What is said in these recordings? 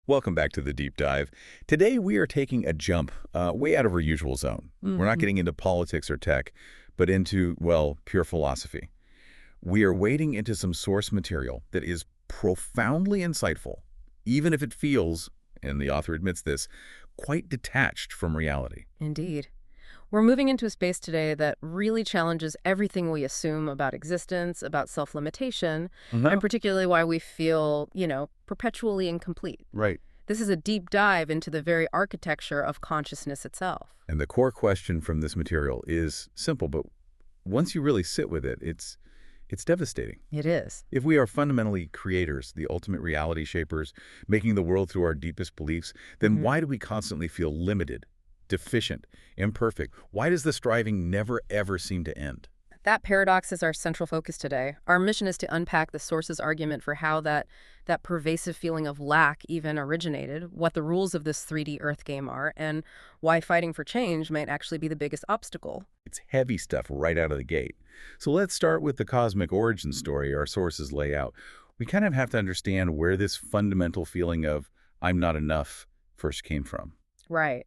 Welcome back to the deep dive. Today we are taking a jump way out of our usual zone. We're not getting into politics or tech, but into, well, pure philosophy. We are wading into some source material that is profoundly insightful, even if it feels, and the author admits this, quite detached from reality. Indeed. We're moving into a space today that really challenges everything we assume about existence, about self-limitation, and particularly why we feel, perpetually incomplete. Right. This is a deep dive into the very architecture of consciousness itself. And the core question from this material is simple, but once you really sit with it, it's devastating. It is. If we are fundamentally creators, the ultimate reality shapers, making the world through our deepest beliefs, then why do we constantly feel limited, deficient, imperfect? Why does the striving never, ever seem to end? That paradox is our central focus today. Our mission is to unpack the source's argument for how that pervasive feeling of lack even originated, what the rules of this 3D Earth game are, and why fighting for change might actually be the biggest obstacle. It's heavy stuff right out of the gate. So let's start with the cosmic origin story our sources lay out. We kind of have to understand where this fundamental feeling of I'm not enough first came from. Right.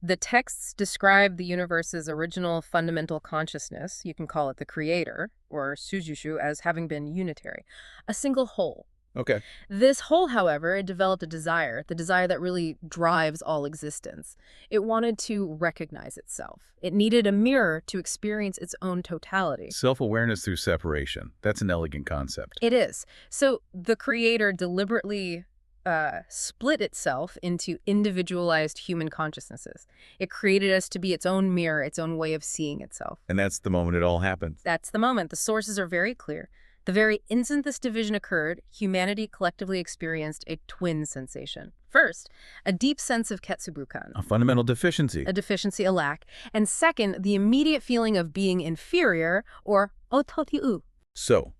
The texts describe the universe's original fundamental consciousness, you can call it the creator, or Suzushu, as having been unitary, a single whole. Okay. This whole, however, it developed a desire, the desire that really drives all existence. It wanted to recognize itself. It needed a mirror to experience its own totality. Self-awareness through separation. That's an elegant concept. It is. So the creator deliberately split itself into individualized human consciousnesses. It created us to be its own mirror, its own way of seeing itself. And that's the moment it all happened. That's the moment. The sources are very clear. The very instant this division occurred, humanity collectively experienced a twin sensation. First, a deep sense of ketsubukan, A fundamental deficiency. a deficiency, a lack. And second, the immediate feeling of being inferior, or ototiu. So,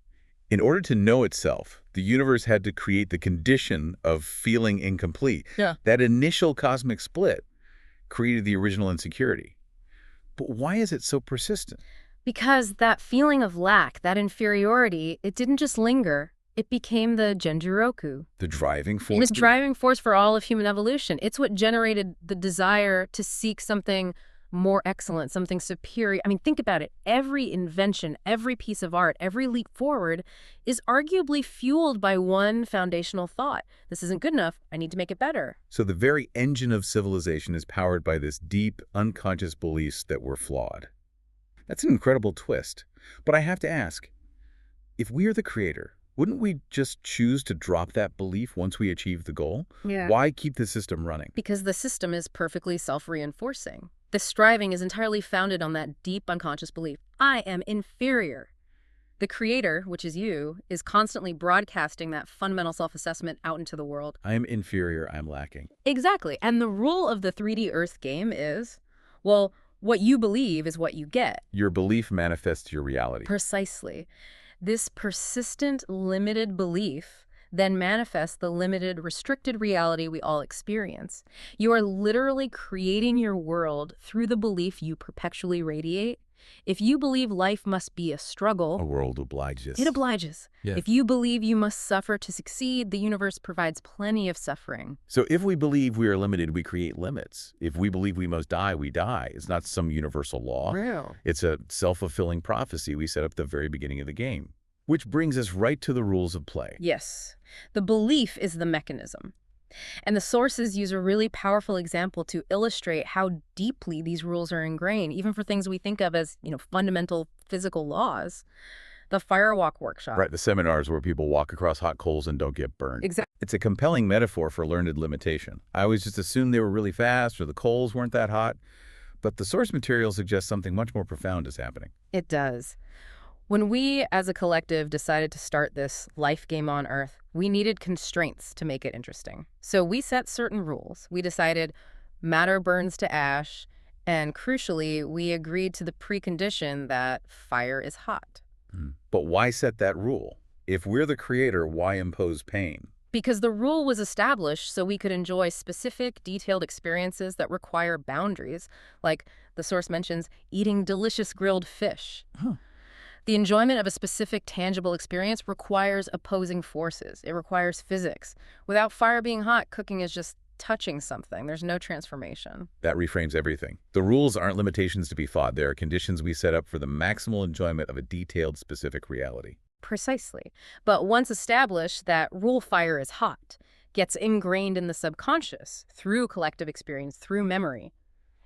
in order to know itself, the universe had to create the condition of feeling incomplete. Yeah. That initial cosmic split created the original insecurity. But why is it so persistent? Because that feeling of lack, that inferiority, it didn't just linger. It became the Genjiroku. The driving force? It was driving force for all of human evolution. It's what generated the desire to seek something more excellent, something superior. I mean, think about it. Every invention, every piece of art, every leap forward is arguably fueled by one foundational thought. This isn't good enough. I need to make it better. So the very engine of civilization is powered by this deep, unconscious beliefs that we're flawed. That's an incredible twist. But I have to ask, if we are the creator, wouldn't we just choose to drop that belief once we achieve the goal? Yeah. Why keep the system running? Because the system is perfectly self-reinforcing. The striving is entirely founded on that deep unconscious belief. I am inferior. The creator, which is you, is constantly broadcasting that fundamental self-assessment out into the world. I am inferior, I'm lacking. Exactly. And the rule of the 3D Earth game is, well, what you believe is what you get. Your belief manifests your reality. Precisely. This persistent, limited belief then manifests the limited, restricted reality we all experience. You are literally creating your world through the belief you perpetually radiate. If you believe life must be a struggle, A world obliges. it obliges. Yeah. If you believe you must suffer to succeed, the universe provides plenty of suffering. So if we believe we are limited, we create limits. If we believe we must die, we die. It's not some universal law. Real. It's a self-fulfilling prophecy we set up at the very beginning of the game. Which brings us right to the rules of play. Yes. The belief is the mechanism. And the sources use a really powerful example to illustrate how deeply these rules are ingrained, even for things we think of as, fundamental physical laws. The firewalk workshop. Right, the seminars where people walk across hot coals and don't get burned. Exactly. It's a compelling metaphor for learned limitation. I always just assumed they were really fast or the coals weren't that hot. But the source material suggests something much more profound is happening. It does. When we, as a collective, decided to start this life game on Earth, we needed constraints to make it interesting. So we set certain rules. We decided matter burns to ash, and crucially, we agreed to the precondition that fire is hot. But why set that rule? If we're the creator, why impose pain? Because the rule was established so we could enjoy specific, detailed experiences that require boundaries, like the source mentions eating delicious grilled fish. Huh. The enjoyment of a specific tangible experience requires opposing forces. It requires physics. Without fire being hot, cooking is just touching something. There's no transformation. That reframes everything. The rules aren't limitations to be fought. They are conditions we set up for the maximal enjoyment of a detailed, specific reality. Precisely. But once established, that rule fire is hot, gets ingrained in the subconscious through collective experience, through memory.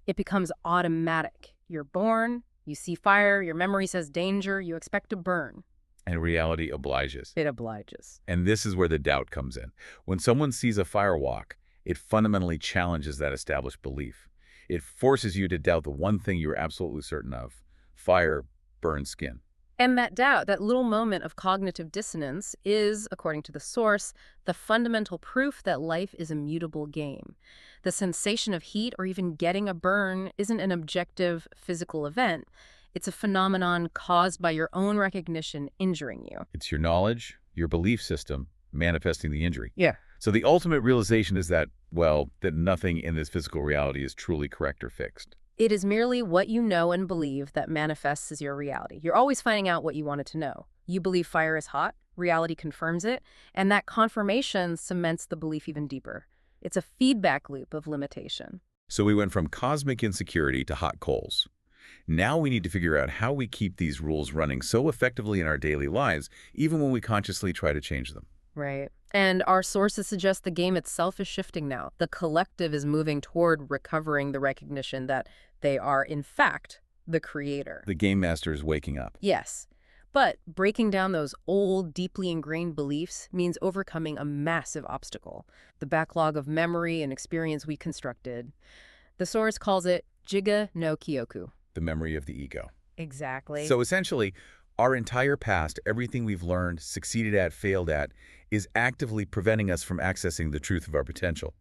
It becomes automatic. You're born, you see fire, your memory says danger, you expect to burn. And reality obliges. It obliges. And this is where the doubt comes in. When someone sees a fire walk, it fundamentally challenges that established belief. It forces you to doubt the one thing you're absolutely certain of. Fire burns skin. And that doubt, that little moment of cognitive dissonance, is, according to the source, the fundamental proof that life is a mutable game. The sensation of heat or even getting a burn isn't an objective physical event. It's a phenomenon caused by your own recognition injuring you. It's your knowledge, your belief system, manifesting the injury. Yeah. So the ultimate realization is that, well, that nothing in this physical reality is truly correct or fixed. It is merely what you know and believe that manifests as your reality. You're always finding out what you wanted to know. You believe fire is hot, reality confirms it, and that confirmation cements the belief even deeper. It's a feedback loop of limitation. So we went from cosmic insecurity to hot coals. Now we need to figure out how we keep these rules running so effectively in our daily lives, even when we consciously try to change them. Right. And our sources suggest the game itself is shifting now. The collective is moving toward recovering the recognition that they are, in fact, the creator. The game master is waking up. Yes. But breaking down those old, deeply ingrained beliefs means overcoming a massive obstacle, the backlog of memory and experience we constructed. The source calls it Jiga no Kyoku. The memory of the ego. Exactly. So essentially, our entire past, everything we've learned, succeeded at, failed at, is actively preventing us from accessing the truth of our potential.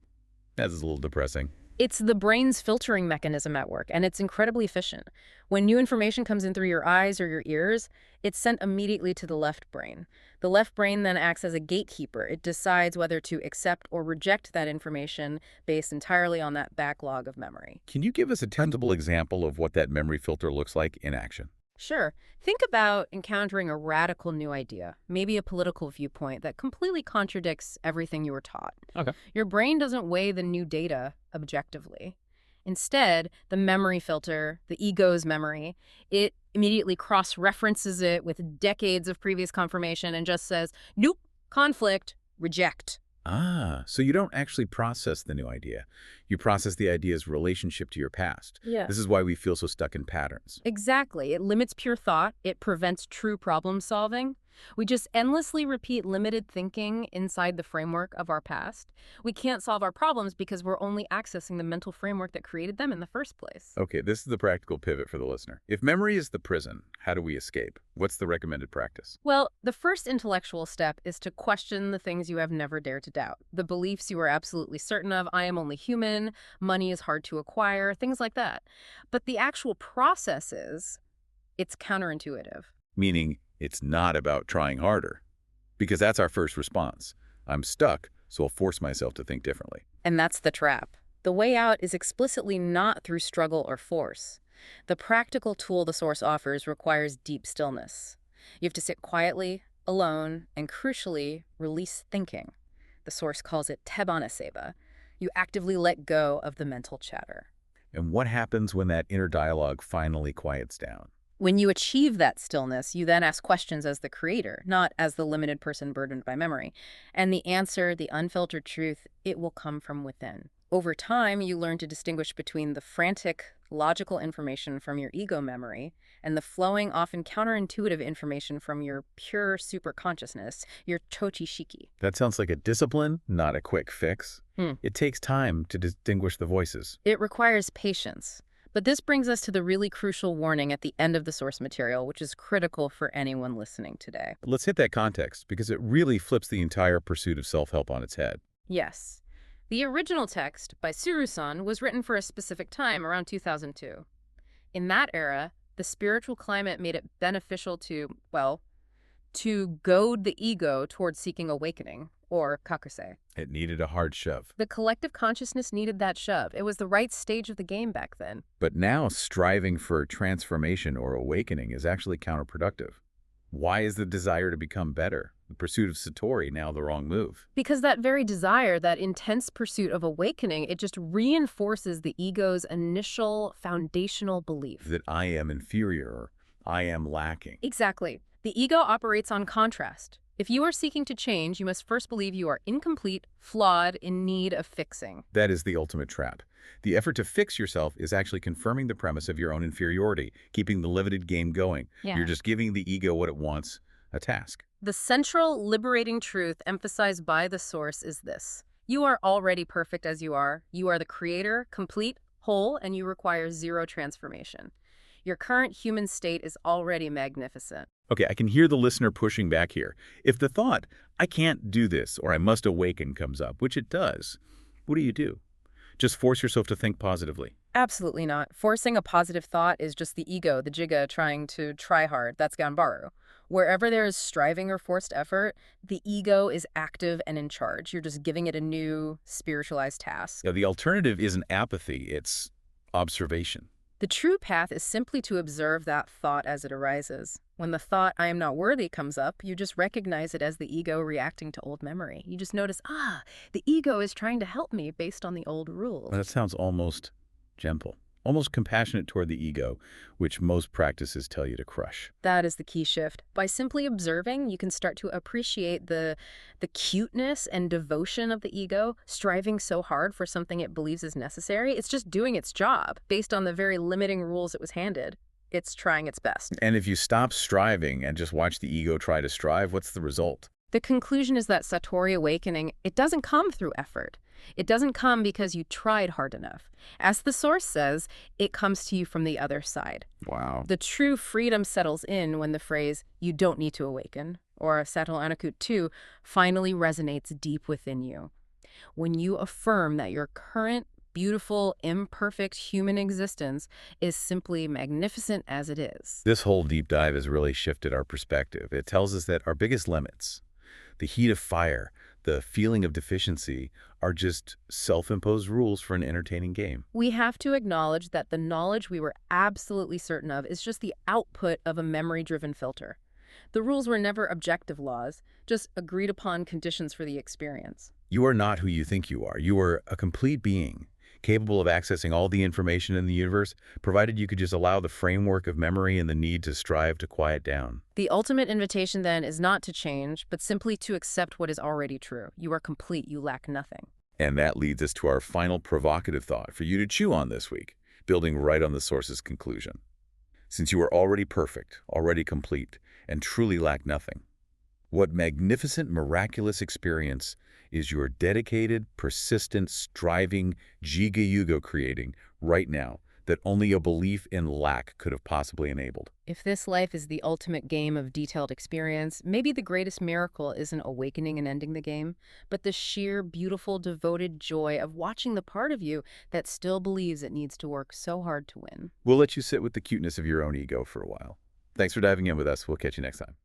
That is a little depressing. It's the brain's filtering mechanism at work, and it's incredibly efficient. When new information comes in through your eyes or your ears, it's sent immediately to the left brain. The left brain then acts as a gatekeeper. It decides whether to accept or reject that information based entirely on that backlog of memory. Can you give us a tangible example of what that memory filter looks like in action? Sure. Think about encountering a radical new idea, maybe a political viewpoint that completely contradicts everything you were taught. Okay. Your brain doesn't weigh the new data objectively. Instead, the memory filter, the ego's memory, it immediately cross-references it with decades of previous confirmation and just says, nope, conflict, reject. Ah, so you don't actually process the new idea. You process the idea's relationship to your past. Yeah. This is why we feel so stuck in patterns. Exactly. It limits pure thought. It prevents true problem solving. We just endlessly repeat limited thinking inside the framework of our past. We can't solve our problems because we're only accessing the mental framework that created them in the first place. Okay, this is the practical pivot for the listener. If memory is the prison, how do we escape? What's the recommended practice? Well, the first intellectual step is to question the things you have never dared to doubt. The beliefs you are absolutely certain of, I am only human, money is hard to acquire, things like that. But the actual process is, it's counterintuitive. Meaning, it's not about trying harder. Because that's our first response. I'm stuck, so I'll force myself to think differently. And that's the trap. The way out is explicitly not through struggle or force. The practical tool the source offers requires deep stillness. You have to sit quietly, alone, and crucially, release thinking. The source calls it tebana seba. You actively let go of the mental chatter. And what happens when that inner dialogue finally quiets down? When you achieve that stillness, you then ask questions as the creator, not as the limited person burdened by memory. And the answer, the unfiltered truth, it will come from within. Over time, you learn to distinguish between the frantic, logical information from your ego memory and the flowing, often counterintuitive information from your pure superconsciousness, your tochi-shiki. That sounds like a discipline, not a quick fix. It takes time to distinguish the voices. It requires patience. But this brings us to the really crucial warning at the end of the source material, which is critical for anyone listening today. Let's hit that context, because it really flips the entire pursuit of self-help on its head. Yes. The original text by Suru-san was written for a specific time, around 2002. In that era, the spiritual climate made it beneficial to, well, to goad the ego towards seeking awakening, or kakuse. It needed a hard shove. The collective consciousness needed that shove. It was the right stage of the game back then. But now striving for transformation or awakening is actually counterproductive. Why is the desire to become better, the pursuit of Satori, now the wrong move? Because that very desire, that intense pursuit of awakening, it just reinforces the ego's initial foundational belief. That I am inferior or I am lacking. Exactly. The ego operates on contrast. If you are seeking to change, you must first believe you are incomplete, flawed, in need of fixing. That is the ultimate trap. The effort to fix yourself is actually confirming the premise of your own inferiority, keeping the limited game going. Yeah. You're just giving the ego what it wants, a task. The central liberating truth emphasized by the Source is this. You are already perfect as you are. You are the creator, complete, whole, and you require zero transformation. Your current human state is already magnificent. Okay, I can hear the listener pushing back here. If the thought, I can't do this or I must awaken comes up, which it does, what do? Just force yourself to think positively. Absolutely not. Forcing a positive thought is just the ego, the jigga, trying to try hard. That's ganbaru. Wherever there is striving or forced effort, the ego is active and in charge. You're just giving it a new spiritualized task. Now, the alternative isn't apathy, it's observation. The true path is simply to observe that thought as it arises. When the thought, I am not worthy, comes up, you just recognize it as the ego reacting to old memory. You just notice, the ego is trying to help me based on the old rules. That sounds almost gentle, almost compassionate toward the ego, which most practices tell you to crush. That is the key shift. By simply observing, you can start to appreciate the cuteness and devotion of the ego, striving so hard for something it believes is necessary. It's just doing its job based on the very limiting rules it was handed. It's trying its best. And if you stop striving and just watch the ego try to strive, what's the result? The conclusion is that Satori awakening, it doesn't come through effort. It doesn't come because you tried hard enough. As the Source says, it comes to you from the other side. Wow. The true freedom settles in when the phrase, you don't need to awaken, or Sato Anakut 2, finally resonates deep within you. When you affirm that your current, beautiful, imperfect human existence is simply magnificent as it is. This whole deep dive has really shifted our perspective. It tells us that our biggest limits, the heat of fire, the feeling of deficiency, are just self-imposed rules for an entertaining game. We have to acknowledge that the knowledge we were absolutely certain of is just the output of a memory-driven filter. The rules were never objective laws, just agreed-upon conditions for the experience. You are not who you think you are. You are a complete being, capable of accessing all the information in the universe, provided you could just allow the framework of memory and the need to strive to quiet down. The ultimate invitation, then, is not to change, but simply to accept what is already true. You are complete. You lack nothing. And that leads us to our final provocative thought for you to chew on this week, building right on the Source's conclusion. Since you are already perfect, already complete, and truly lack nothing, what magnificent, miraculous experience is your dedicated, persistent, striving, Jiga Yugo creating right now that only a belief in lack could have possibly enabled? If this life is the ultimate game of detailed experience, maybe the greatest miracle isn't awakening and ending the game, but the sheer, beautiful, devoted joy of watching the part of you that still believes it needs to work so hard to win. We'll let you sit with the cuteness of your own ego for a while. Thanks for diving in with us. We'll catch you next time.